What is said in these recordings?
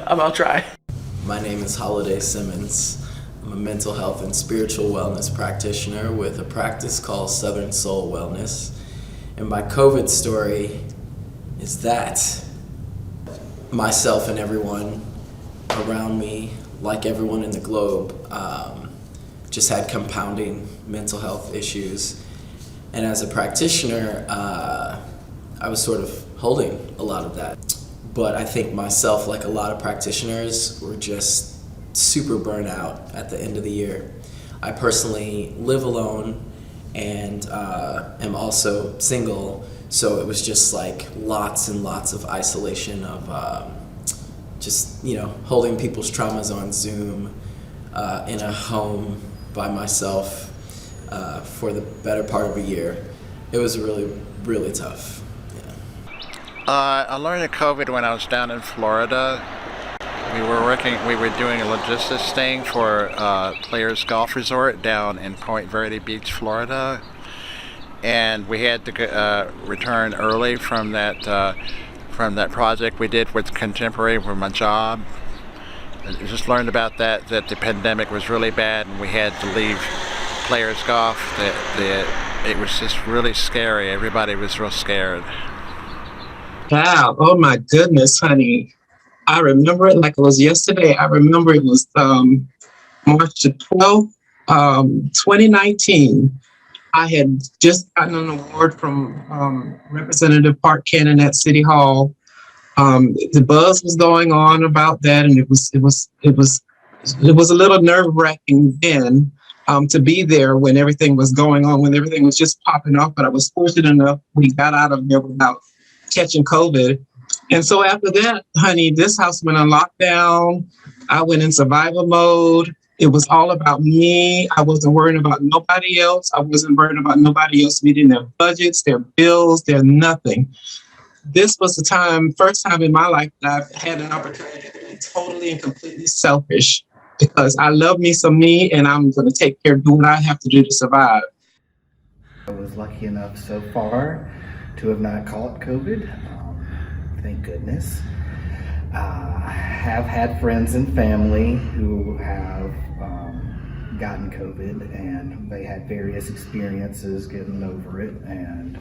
I'll try. My name is Holiday Simmons. I'm a mental health and spiritual wellness practitioner with a practice called Southern Soul Wellness. And my COVID story is that myself and everyone around me, like everyone in the globe, just had compounding mental health issues. And as a practitioner, I was sort of holding a lot of that. But I think myself, like a lot of practitioners, were just super burnt out at the end of the year. I personally live alone and am also single, so it was just like lots and lots of isolation of holding people's traumas on Zoom in a home by myself for the better part of a year. It was really, really tough. I learned of COVID when I was down in Florida. We were doing a logistics thing for Players Golf Resort down in Point Verde Beach, Florida. And we had to return early from that project we did with Contemporary for my job. I just learned about that the pandemic was really bad and we had to leave Players Golf. It was just really scary. Everybody was real scared. Wow. Oh my goodness, honey. I remember it like it was yesterday. I remember it was March the 12th, 2019. I had just gotten an award from Representative Park Cannon at City Hall. The buzz was going on about that, and it was a little nerve-wracking then to be there when everything was going on, when everything was just popping off. But I was fortunate enough we got out of there without catching COVID. And so after that, honey, this house went on lockdown. I went in survival mode. It was all about me. I wasn't worrying about nobody else. I wasn't worrying about nobody else meeting their budgets, their bills, their nothing. This was the first time in my life that I've had an opportunity to be totally and completely selfish, because I love me some me and I'm going to take care of what I have to do to survive. I was lucky enough so far to have not caught COVID. Thank goodness. I have had friends and family who have gotten COVID, and they had various experiences getting over it, and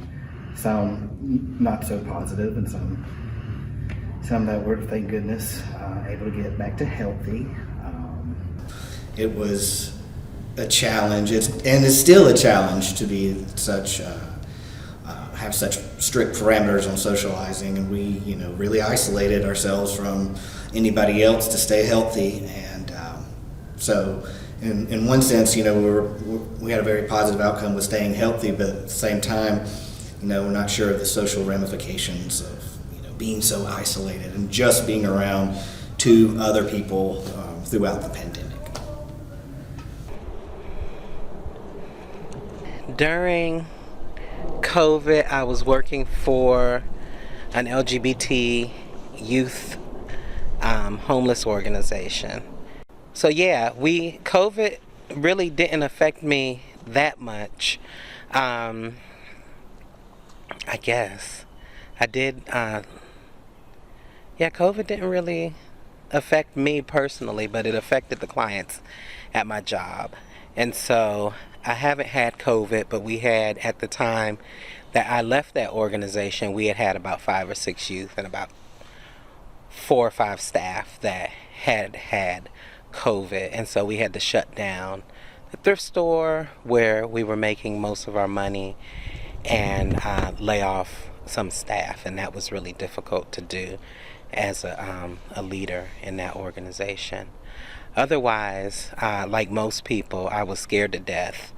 some not so positive, and some that were, thank goodness, able to get back to healthy. It was a challenge, and it's still a challenge to be have such strict parameters on socializing, and we really isolated ourselves from anybody else to stay healthy. And so in one sense, we had a very positive outcome with staying healthy, but at the same time, we're not sure of the social ramifications of being so isolated and just being around two other people throughout the pandemic. During COVID, I was working for an LGBT youth homeless organization. So yeah, COVID really didn't affect me that much. I guess I did. COVID didn't really affect me personally, but it affected the clients at my job. And so I haven't had COVID, but we had, at the time that I left that organization, we had about 5 or 6 youth and about 4 or 5 staff that had COVID. And so we had to shut down the thrift store where we were making most of our money and lay off some staff. And that was really difficult to do as a leader in that organization. Otherwise, like most people, I was scared to death.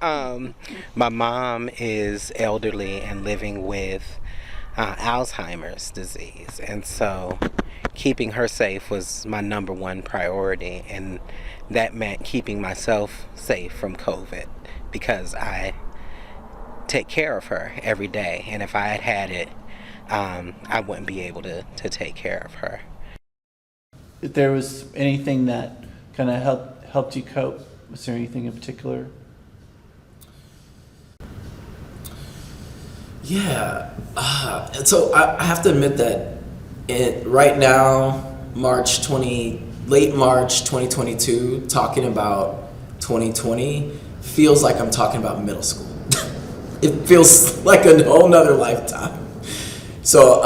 My mom is elderly and living with Alzheimer's disease, and so keeping her safe was my number one priority, and that meant keeping myself safe from COVID, because I take care of her every day, and if I had it, I wouldn't be able to take care of her. If there was anything that kind of helped you cope, was there anything in particular? Yeah. So I have to admit that right now, late March 2022, talking about 2020 feels like I'm talking about middle school. It feels like a whole nother lifetime. So,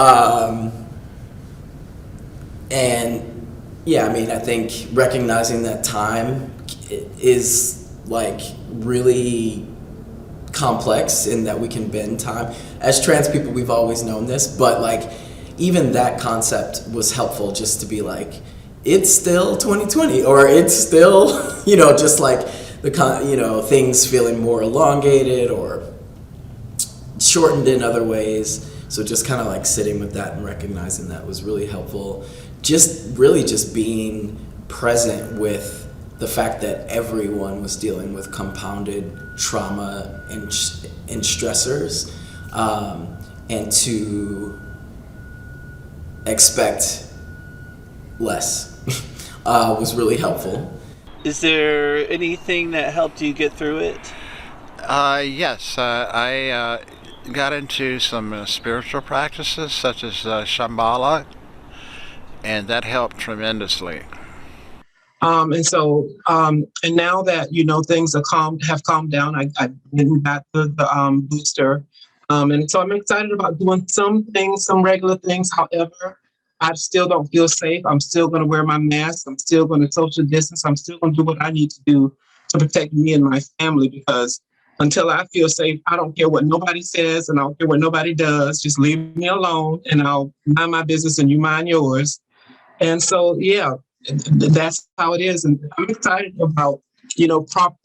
and yeah, I mean, I think recognizing that time is like really complex in that we can bend time. As trans people, we've always known this, but like even that concept was helpful just to be like, it's still 2020, or it's still, just like things feeling more elongated or shortened in other ways. So just kind of like sitting with that and recognizing that was really helpful. Just being present with the fact that everyone was dealing with compounded trauma and stressors, and to expect less was really helpful. Is there anything that helped you get through it? Yes, I got into some spiritual practices such as Shambhala, and that helped tremendously. And now that things have calmed down, I went and got the booster, and so I'm excited about doing some things, some regular things. However, I still don't feel safe. I'm still going to wear my mask. I'm still going to social distance. I'm still going to do what I need to do to protect me and my family, because until I feel safe, I don't care what nobody says and I don't care what nobody does. Just leave me alone and I'll mind my business and you mind yours. And so, yeah, that's how it is. And I'm excited about,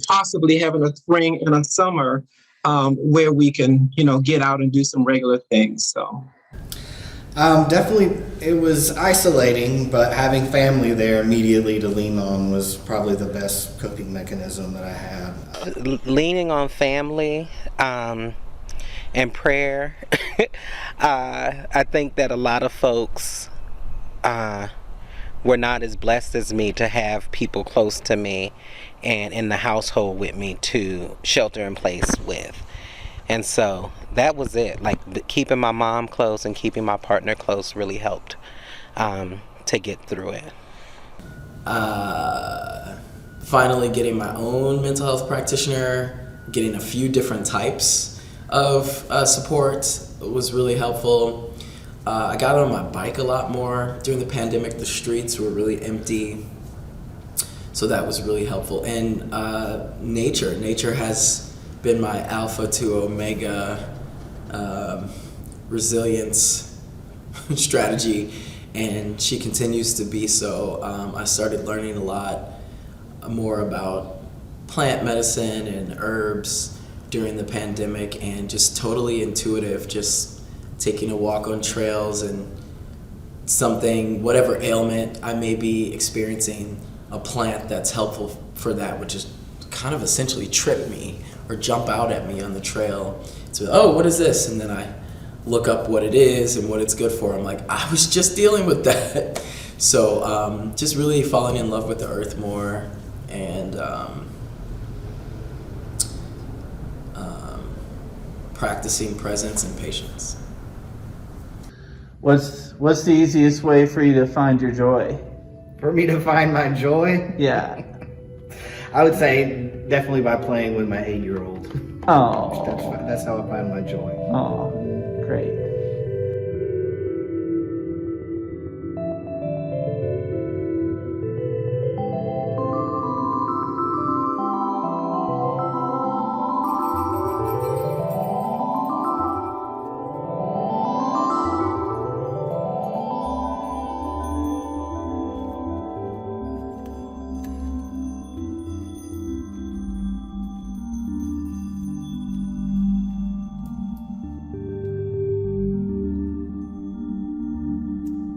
possibly having a spring and a summer where we can, get out and do some regular things. So. Definitely, it was isolating, but having family there immediately to lean on was probably the best coping mechanism that I had. Leaning on family and prayer. I think that a lot of folks were not as blessed as me to have people close to me and in the household with me to shelter in place with. And so that was it. Like keeping my mom close and keeping my partner close really helped to get through it. Finally getting my own mental health practitioner, getting a few different types of support was really helpful. I got on my bike a lot more. During the pandemic, the streets were really empty. So that was really helpful. And nature has been my alpha to omega resilience strategy, and she continues to be so. I started learning a lot more about plant medicine and herbs during the pandemic, and just totally intuitive, just taking a walk on trails and whatever ailment I may be experiencing, a plant that's helpful for that, which is kind of essentially trip me or jump out at me on the trail. So, oh, what is this? And then I look up what it is and what it's good for. I'm like, I was just dealing with that. So just really falling in love with the earth more, and practicing presence and patience. What's the easiest way for you to find your joy? For me to find my joy, Yeah. I would say definitely by playing with my 8-year-old. Oh. That's how I find my joy. Oh, great.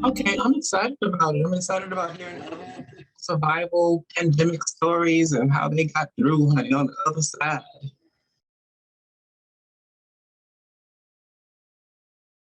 Okay, I'm excited about it. I'm excited about hearing other survival pandemic stories and how they got through, honey, on the other side.